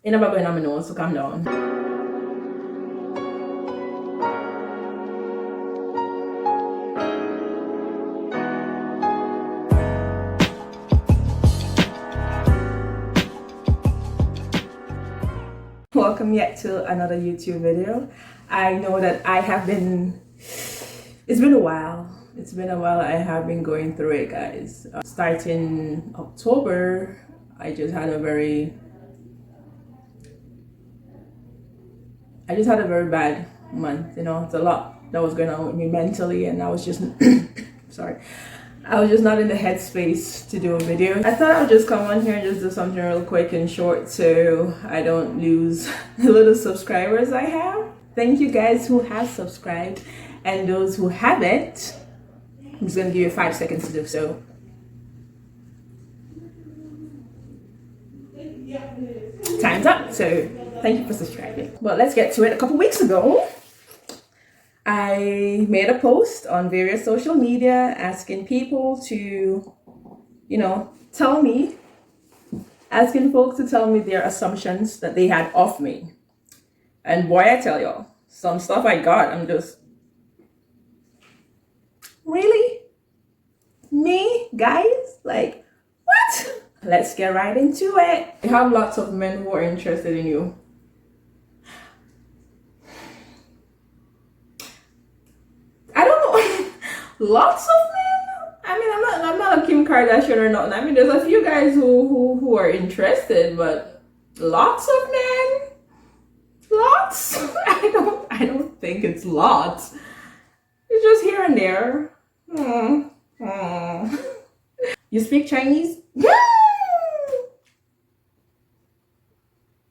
Ain't never going on my nose, so calm down. Welcome yet to another YouTube video. I know that it's been a while. It's been a while. I have been going through it, guys. Starting October, I just had a very bad month. You know, it's a lot that was going on with me mentally, and I was just sorry. I was just not in the headspace to do a video. I thought I'd just come on here and just do something real quick and short so I don't lose the little subscribers I have. Thank you guys who have subscribed, and those who haven't, I'm just gonna give you 5 seconds to do so. Time's up, so thank you for subscribing. Well, let's get to it. A couple weeks ago, I made a post on various social media asking people to, asking folks to tell me their assumptions that they had of me. And boy, I tell y'all, some stuff I got, I'm just, really? Me? Guys? Like, what? Let's get right into it. You have lots of men who are interested in you. Lots of men. I mean, I'm not a Kim Kardashian or nothing. I mean, there's a few guys who are interested, but lots of men. Lots. I don't think it's lots. It's just here and there. You speak Chinese?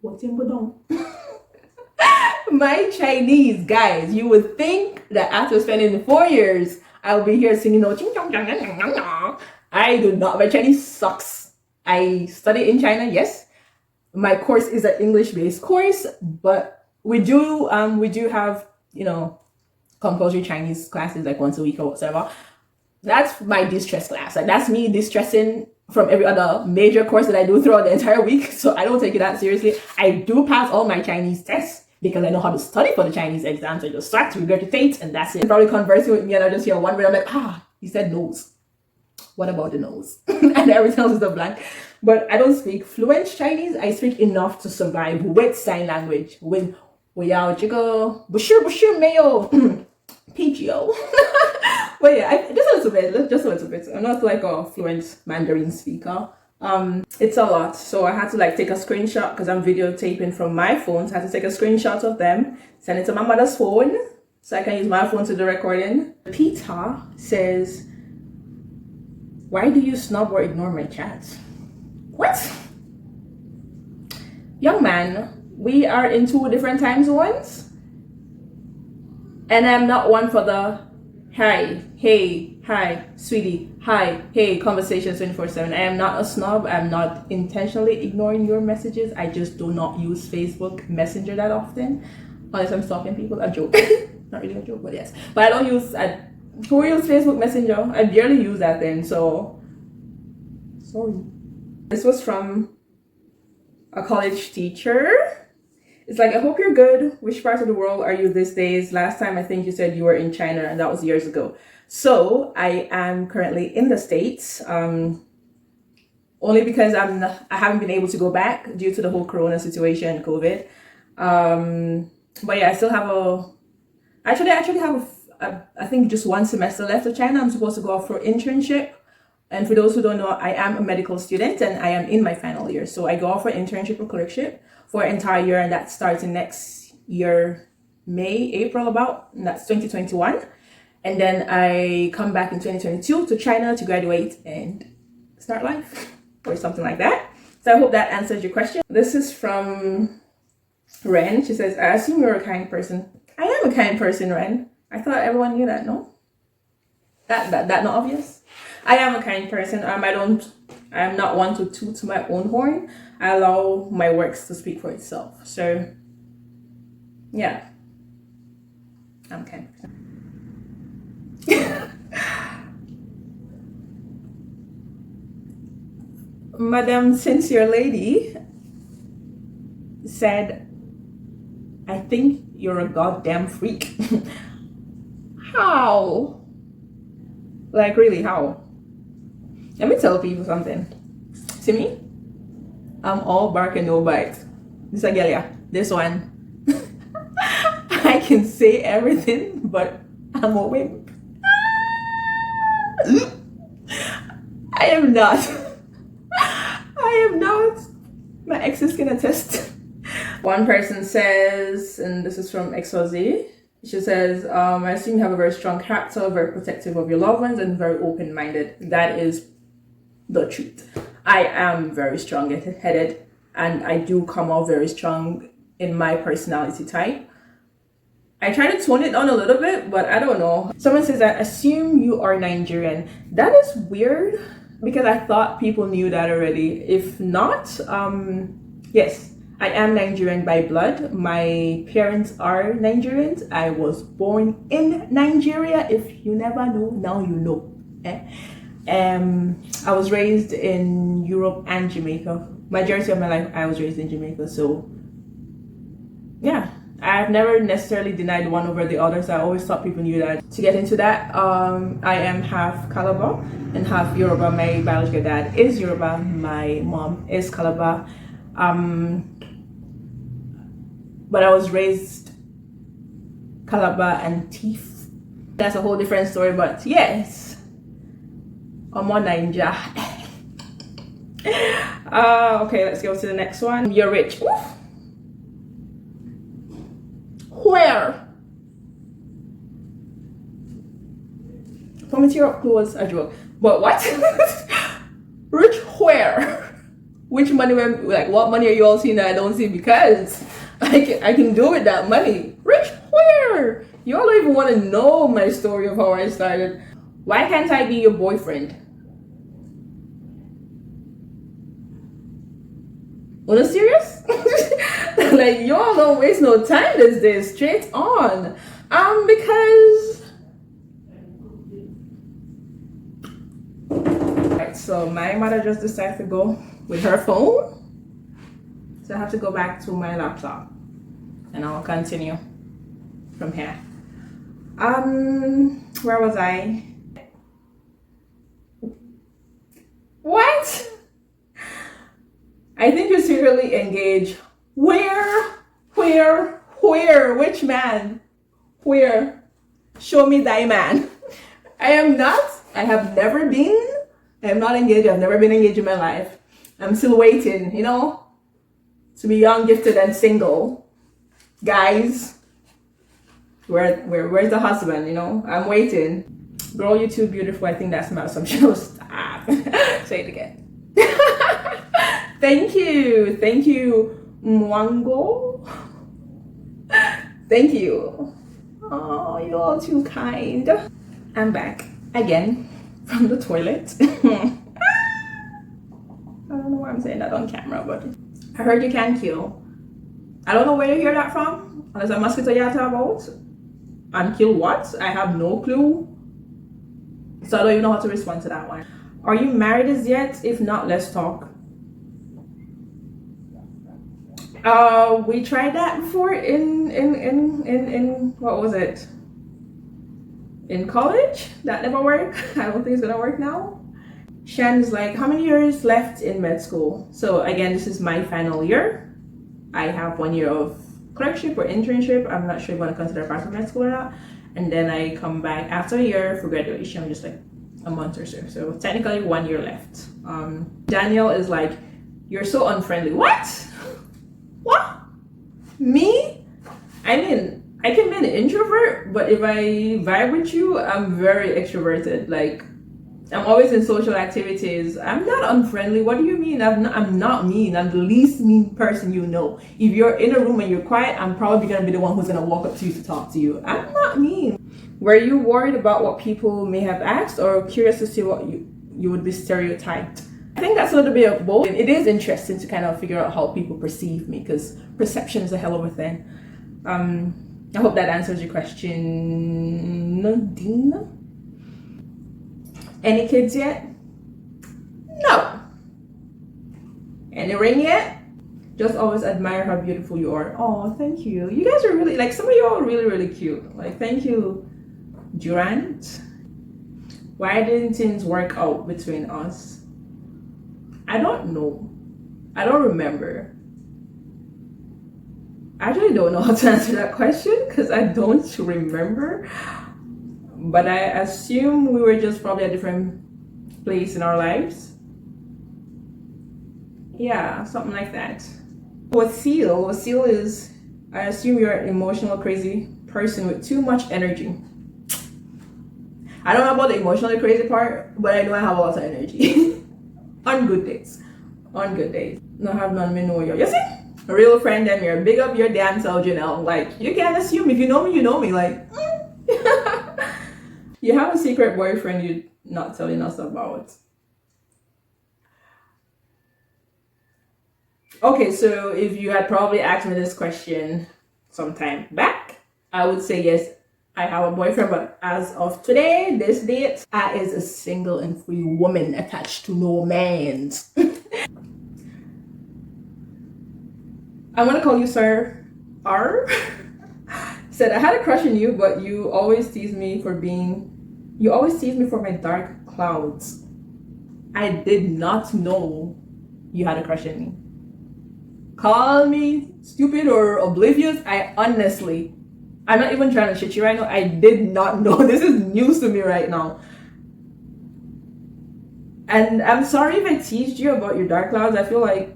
What's in Budong? My Chinese, guys, you would think that after spending 4 years, I'll be here singing no ching chong chong. I do not. My Chinese sucks. I study in China, yes. My course is an English-based course, but we do have, compulsory Chinese classes like once a week or whatever. That's my distress class. Like, that's me distressing from every other major course that I do throughout the entire week. So I don't take it that seriously. I do pass all my Chinese tests because I know how to study for the Chinese exams. I just start to regurgitate, and that's it. Probably conversing with me, and I just hear one word. I'm like, he said nose. What about the nose? And everything else is a blank. But I don't speak fluent Chinese. I speak enough to survive with sign language. With 我要这个不是没有 PGO. But yeah, just a little bit. I'm not like a fluent Mandarin speaker. It's a lot, so I had to take a screenshot because I'm videotaping from my phone. So I had to take a screenshot of them, send it to my mother's phone so I can use my phone to do recording. Peter says, why do you snub or ignore my chats? What? Young man, we are in 2 different time zones, and I'm not one for the hi, hey, hi, sweetie, hi, hey, conversations 24/7. I am not a snob. I'm not intentionally ignoring your messages. I just do not use Facebook Messenger that often, unless I'm stalking people. A joke. Not really a joke, but yes. But I don't use, who use Facebook Messenger? I barely use that then, so sorry. This was from a college teacher. It's like, I hope you're good. Which part of the world are you these days? Last time I think you said you were in China, and that was years ago. So I am currently in the States, only because I haven't been able to go back due to the whole Corona situation, COVID. But yeah, I still have I actually have I think just 1 semester left of China. I'm supposed to go off for internship. And for those who don't know, I am a medical student and I am in my final year. So I go off for internship or clerkship for an entire year, and that starts in next year, April about, and that's 2021. And then I come back in 2022 to China to graduate and start life or something like that. So I hope that answers your question. This is from Ren. She says, I assume you're a kind person. I am a kind person, Ren. I thought everyone knew that, no? That not obvious? I am a kind person. I am not one to toot my own horn. I allow my works to speak for itself. So yeah, I'm kind person. Madam Sincere Lady, said, I think you're a goddamn freak. How? Like, really, how? Let me tell people something. See me? I'm all bark and no bite. This Agelia, this one. I can say everything, but I'm a wimp. I am not. I am not. My exes can attest. One person says, and this is from XOZ, she says, I assume you have a very strong character, very protective of your loved ones, and very open-minded. That is the truth. I am very strong-headed, and I do come off very strong in my personality type. I try to tone it down a little bit, but I don't know. Someone says, I assume you are Nigerian. That is weird, because I thought people knew that already. If not, yes. I am Nigerian by blood. My parents are Nigerians. I was born in Nigeria. If you never know, now you know. I was raised in Europe and Jamaica. Majority of my life, I was raised in Jamaica. So, yeah, I've never necessarily denied one over the other. So I always thought people knew that. To get into that, I am half Calabar and half Yoruba. My biological dad is Yoruba. My mom is Calabar. But I was raised Calabar and Teeth. That's a whole different story, but yes. I'm on Ninja. Okay, let's go to the next one. You're rich. Oof. Where? For material clue was a joke. But what? Rich where? Which money, like what money are you all seeing that I don't see? Because I can do with that money. Rich where? You all don't even want to know my story of how I started. Why can't I be your boyfriend? On a serious? Like, y'all don't waste no time this day. Straight on. Because right, so my mother just decided to go with her phone. So I have to go back to my laptop. And I'll continue from here. Where was I? What? I think you're secretly engaged. Where? Which man? Where? Show me thy man. I am not. I have never been. I am not engaged. I've never been engaged in my life. I'm still waiting, you know, to be young, gifted, and single. Guys, where's the husband? You know, I'm waiting. Girl, you're too beautiful. I think that's my assumption. Stop. Say it again. Thank you, Mwango. Thank you. Oh, you're all too kind. I'm back again from the toilet. I don't know why I'm saying that on camera, but I heard you can kill. I don't know where you hear that from, unless a mosquito you talk about. And kill what? I have no clue. So I don't even know how to respond to that one. Are you married as yet? If not, let's talk. We tried that before in what was it? In college? That never worked. I don't think it's gonna work now. Shan's like, how many years left in med school? So again, this is my final year. I have 1 year of clerkship or internship. I'm not sure if I'm gonna consider part of med school or not. And then I come back after a year for graduation, just like a month or so. So technically 1 year left. Daniel is like, you're so unfriendly. What? What? Me? I mean, I can be an introvert, but if I vibe with you, I'm very extroverted. Like, I'm always in social activities. I'm not unfriendly. What do you mean? I'm not mean. I'm the least mean person you know. If you're in a room and you're quiet, I'm probably gonna be the one who's gonna walk up to you to talk to you. I'm not mean. Were you worried about what people may have asked, or curious to see what you would be stereotyped? I think that's a little bit of both. It is interesting to kind of figure out how people perceive me, because perception is a hell of a thing. I hope that answers your question, Nadine. Any kids yet? No. Any ring yet? just always admire how beautiful you are. Oh, thank you. You guys are really, like, some of you are really, really cute. Like, thank you, Durant. Why didn't things work out between us? I don't know. I don't remember. I actually don't know how to answer that question because I don't remember. But I assume we were just probably a different place in our lives. Yeah, something like that. Wasil is, I assume you're an emotional, crazy person with too much energy. I don't know about the emotionally crazy part, but I know I have a lot of energy. On good days. On good days. No have none me know you. You see? A real friend and you're big up your damn self, you know. Like, you can't assume. If you know me, you know me. Like, you have a secret boyfriend you're not telling us about. Okay, so if you had probably asked me this question sometime back, I would say yes, I have a boyfriend, but as of today, this date, I is a single and free woman attached to no man. I'm gonna call you Sir R. Said I had a crush on you, but you always tease me for my dark clouds. I did not know you had a crush on me. Call me stupid or oblivious. I'm not even trying to shit you right now. I did not know. This is news to me right now. And I'm sorry if I teased you about your dark clouds. I feel like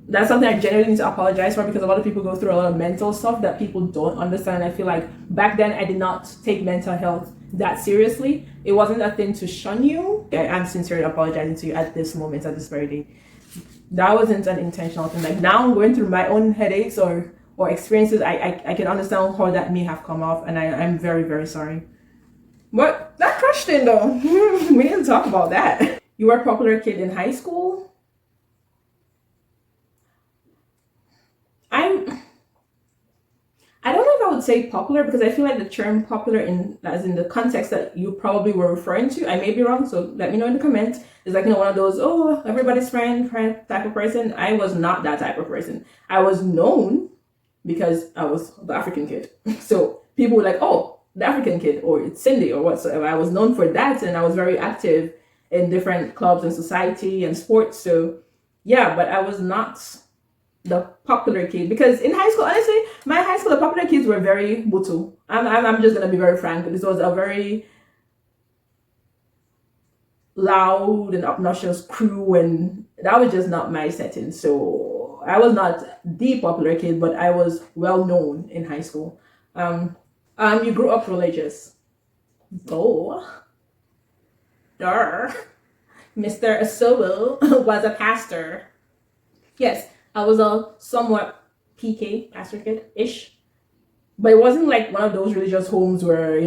that's something I genuinely need to apologize for because a lot of people go through a lot of mental stuff that people don't understand. I feel like back then I did not take mental health that seriously. It wasn't a thing to shun you. I'm sincerely apologizing to you at this moment, at this very day. That wasn't an intentional thing. Like, now I'm going through my own headaches or experiences. I can understand how that may have come off, and I'm very, very sorry. But that crush thing though, we didn't talk about that. You were a popular kid in high school. I don't know if I would say popular because I feel like the term popular as in the context that you probably were referring to, I may be wrong, so let me know in the comments. It's like, one of those, oh, everybody's friend type of person. I was not that type of person. I was known because I was the African kid. So people were like, oh, the African kid, or it's Cindy or whatsoever. I was known for that, and I was very active in different clubs and society and sports. So yeah, but I was not the popular kid because in high school, honestly, my high school, the popular kids were very butu. I'm just gonna be very frank. This was a very loud and obnoxious crew, and that was just not my setting. So I was not the popular kid, but I was well known in high school. You grew up religious. Oh, duh. Mr. Asobo was a pastor. Yes, I was a somewhat PK, pastor kid-ish. But it wasn't like one of those religious homes where, I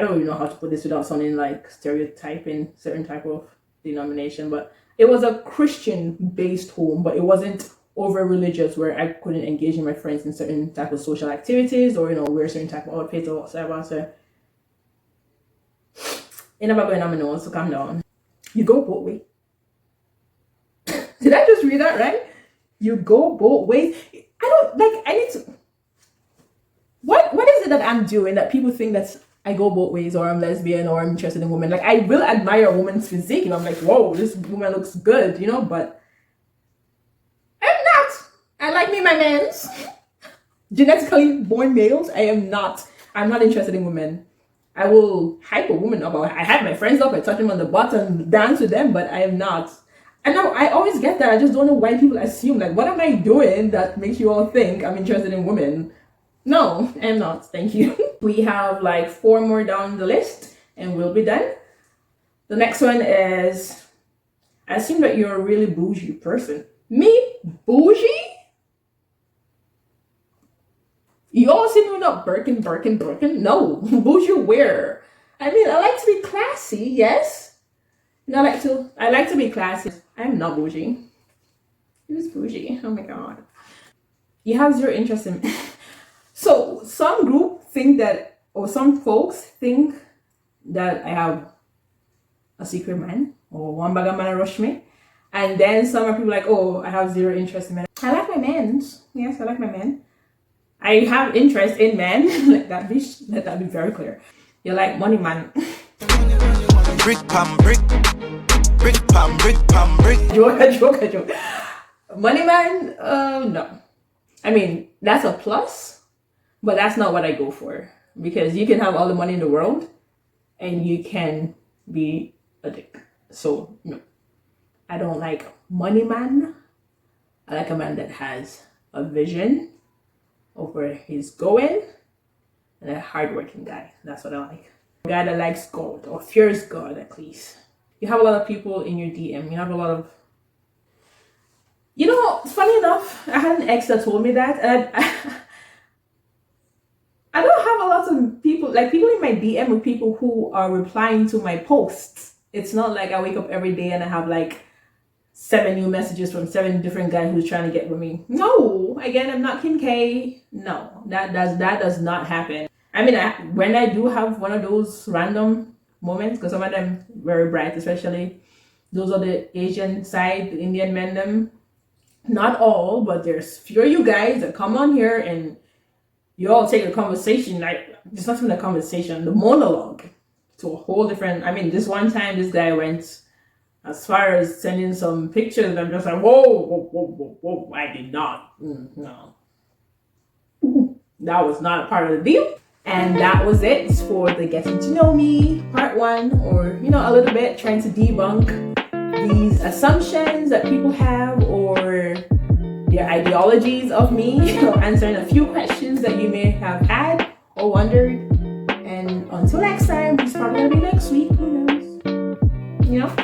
don't even know how to put this without sounding like stereotyping certain type of denomination, but it was a Christian-based home, but it wasn't over religious where I couldn't engage in my friends in certain type of social activities or, wear certain type of outfits or whatever. So, it never going on my nose, so calm down. You go both ways. Did I just read that right? You go both ways. I need to. What is it that I'm doing that people think that I go both ways, or I'm lesbian, or I'm interested in women? Like, I will admire a woman's physique, and I'm like, whoa, this woman looks good, but I'm not. I like me my mans. Genetically born males. I'm not interested in women. I will hype a woman up. I have my friends up, I touch them on the butt and dance with them, but I am not. And now I always get that. I just don't know why people assume, like, what am I doing that makes you all think I'm interested in women? No, I'm not. Thank you. We have like 4 more down the list and we'll be done. The next one is, I assume that you're a really bougie person. Me? Bougie? You all see me without Birkin? No. Bougie where? I mean, I like to be classy, yes. And I like to be classy. I'm not bougie. Who's bougie? Oh my god. You have zero interest in me. So some group think that, or some folks think that I have a secret man, or one bag of man rush me. And then some are people like, oh, I have zero interest in men. I like my men. Yes, I like my men. I have interest in men. let that be very clear. You like money man. Brick pam brick. Brick pam brick pam brick. Joke. Money man, no. I mean, that's a plus, but that's not what I go for. Because you can have all the money in the world and you can be a dick. So no. I don't like money man. I like a man that has a vision of where he's going and a hardworking guy. That's what I like. A guy that likes God or fears God at least. You have a lot of people in your DM. You have a lot of... You know, funny enough, I had an ex that told me that. And I don't have a lot of people, like people in my DM with people who are replying to my posts. It's not like I wake up every day and I have like 7 new messages from 7 different guys who's trying to get with me. No, again, I'm not Kim K. No, that does not happen. I mean, when I do have one of those random moments, because some of them very bright, especially those are the Asian side, the Indian men them. Not all, but there's few of you guys that come on here and you all take a conversation, like it's not even a conversation, the monologue to a whole different... I mean, this one time this guy went as far as sending some pictures and I'm just like, whoa, I did not. No. That was not a part of the deal. And that was it for the Getting to Know Me part 1, or, you know, a little bit trying to debunk these assumptions that people have or their ideologies of me, answering a few questions that you may have had or wondered. And until next time, which is probably gonna be next week, who knows? You know?